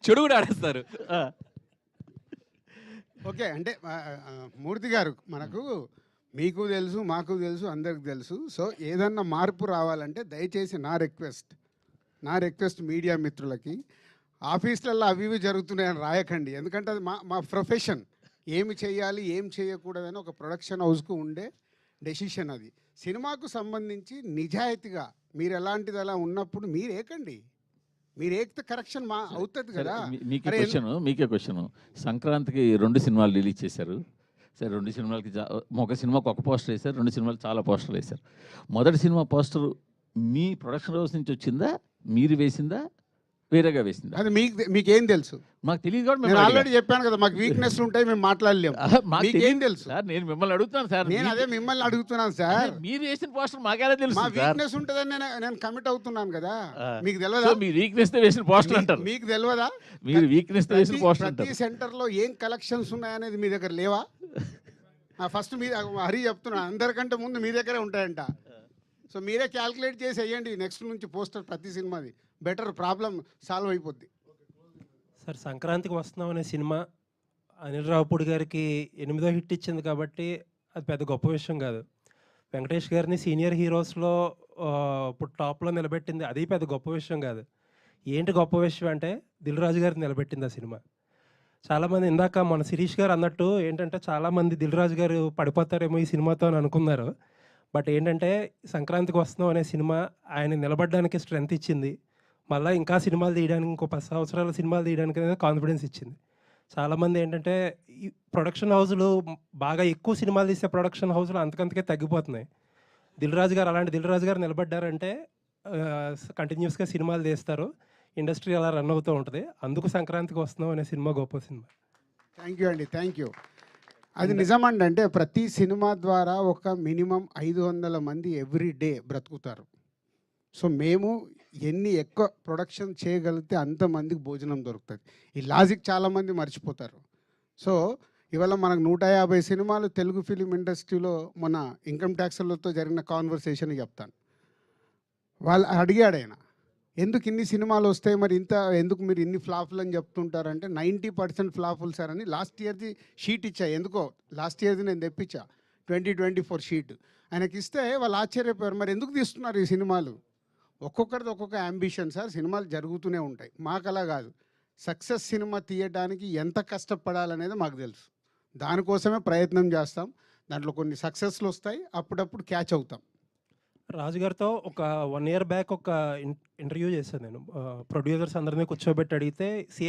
చెడు కూడా ఆడేస్తారు. ఓకే. అంటే మూర్తి గారు మనకు మీకు తెలుసు, మాకు తెలుసు, అందరికి తెలుసు. సో ఏదన్నా మార్పు రావాలంటే దయచేసి నా రిక్వెస్ట్ మీడియా మిత్రులకి ఆఫీసులలో అవి ఇవి జరుగుతున్నాయని రాయకండి. ఎందుకంటే అది మా ప్రొఫెషన్. ఏమి చేయాలి, ఏం చేయకూడదని ఒక ప్రొడక్షన్ హౌస్కు ఉండే డెసిషన్ అది. సినిమాకు సంబంధించి నిజాయితీగా మీరు ఎలాంటిది అలా ఉన్నప్పుడు మీరు ఏకండి. మీరు ఏకితే కరెక్షన్ అవుతుంది కదా. మీకే క్వశ్చన్. సంక్రాంతికి 2 సినిమాలు రిలీజ్ చేశారు. సరే, 2 సినిమాలకి ఒక సినిమాకి ఒక పోస్టర్ వేశారు, 2 సినిమాలు చాలా పోస్టర్లు వేశారు. మొదటి సినిమా పోస్టర్ మీ ప్రొడక్షన్ హౌస్ నుంచి వచ్చిందా, మీరు వేసిందా, వేరేగా వేసిందా? అది మీకేం తెలుసు? మాకు తెలియదు కూడా. నేను ఆల్రెడీ చెప్పాను కదా, మాకు వీక్నెస్ ఉంటాయి, మేము మాట్లాడలేము. మీకేం తెలుసు సార్? నేను మిమ్మల్ని అడుగుతున్నాను సార్. నేను అదే మిమ్మల్ని అడుగుతున్నాను సార్. మీరు వేసిన పోస్టర్ మాకేలా తెలుసు? మా వీక్నెస్ ఉంటుందని నేను కమిట్ అవుతున్నాను కదా. మీకు తెలియదా? మీ వీక్నెస్ తో వేసిన పోస్టర్ అంటారు. మీకు తెలియదా? మీరు వీక్నెస్ తో వేసిన పోస్టర్ అంటారు. ప్రతి సెంటర్లో ఏం కలెక్షన్స్ ఉన్నాయనేది మీ దగ్గర లేవా? ఫస్ట్ మీ హరి చెప్తున్నా, అందరికంటే ముందు మీ దగ్గరే ఉంటాయంట. సో మీరే క్యాల్కులేట్ చేసి వేయండి నెక్స్ట్ నుంచి పోస్టర్ ప్రతి సినిమాది. బెటర్, ప్రాబ్లం సాల్వ్ అయిపోద్ది. సార్, సంక్రాంతికి వస్తున్నాం అనే సినిమా అనిల్ రావుపూడి గారికి 8వ హిట్ ఇచ్చింది కాబట్టి అది పెద్ద గొప్ప విషయం కాదు. వెంకటేష్ గారిని సీనియర్ హీరోస్లో ఇప్పుడు టాప్లో నిలబెట్టింది, అది పెద్ద గొప్ప విషయం కాదు. ఏంటి గొప్ప విషయం అంటే దిల్ రాజు గారిని నిలబెట్టింది ఆ సినిమా. చాలామంది ఇందాక మన శిరీష్ గారు అన్నట్టు ఏంటంటే చాలామంది దిల్ రాజు గారు పడిపోతారేమో ఈ సినిమాతో అని అనుకున్నారు. బట్ ఏంటంటే సంక్రాంతికి వస్తున్నాం అనే సినిమా ఆయన నిలబడడానికి స్ట్రెంత్ ఇచ్చింది. మళ్ళీ ఇంకా సినిమాలు తీయడానికి, ఇంకో 10 సంవత్సరాల సినిమాలు తీయడానికి అనేది కాన్ఫిడెన్స్ ఇచ్చింది. చాలామంది ఏంటంటే ఈ ప్రొడక్షన్ హౌస్లు బాగా ఎక్కువ సినిమాలు తీసే ప్రొడక్షన్ హౌస్లు అంతకంతకే తగ్గిపోతున్నాయి. దిల్ రాజు గారు నిలబడ్డారంటే కంటిన్యూస్గా సినిమాలు తీస్తారు, ఇండస్ట్రీ అలా రన్ అవుతూ ఉంటుంది. అందుకు సంక్రాంతికి వస్తున్నాం అనే సినిమా గొప్ప సినిమా. థ్యాంక్ యూ అండి, థ్యాంక్ యూ. అది నిజమండి. అంటే ప్రతి సినిమా ద్వారా ఒక మినిమం 500 మంది ఎవ్రీ డే బ్రతుకుతారు. సో మేము ఎన్ని ఎక్కువ ప్రొడక్షన్ చేయగలిగితే అంతమందికి భోజనం దొరుకుతుంది. ఈ లాజిక్ చాలామంది మర్చిపోతారు. సో ఇవాళ మనకు 150 సినిమాలు తెలుగు ఫిలిం ఇండస్ట్రీలో మన ఇన్కమ్ ట్యాక్స్లతో జరిగిన కాన్వర్సేషన్ చెప్తాను. వాళ్ళు అడిగాడు ఆయన, ఎందుకు ఇన్ని సినిమాలు వస్తాయి, మరి ఎందుకు మీరు ఇన్ని ఫ్లాపులు అని చెప్తుంటారంటే 90% ఫ్లాపులు సార్ అని లాస్ట్ ఇయర్ది షీట్ ఇచ్చా. ఎందుకో లాస్ట్ ఇయర్ది నేను తెప్పించా 2024 షీట్. ఆయనకి ఇస్తే వాళ్ళు ఆశ్చర్యపోయారు, మరి ఎందుకు తీస్తున్నారు ఈ సినిమాలు? ఒక్కొక్కరిది ఒక్కొక్క యాంబిషన్ సార్. సినిమాలు జరుగుతూనే ఉంటాయి. మాకు అలా కాదు. సక్సెస్ సినిమా తీయడానికి ఎంత కష్టపడాలనేది మాకు తెలుసు. దానికోసమే ప్రయత్నం చేస్తాం. దాంట్లో కొన్ని సక్సెస్లు వస్తాయి, అప్పుడప్పుడు క్యాచ్ అవుతాం. రాజుగారితో ఒక 1 year బ్యాక్ ఒక ఇంటర్వ్యూ చేశాను నేను. ప్రొడ్యూసర్స్ అందరినీ కూర్చోబెట్టి అడిగితే సేమ్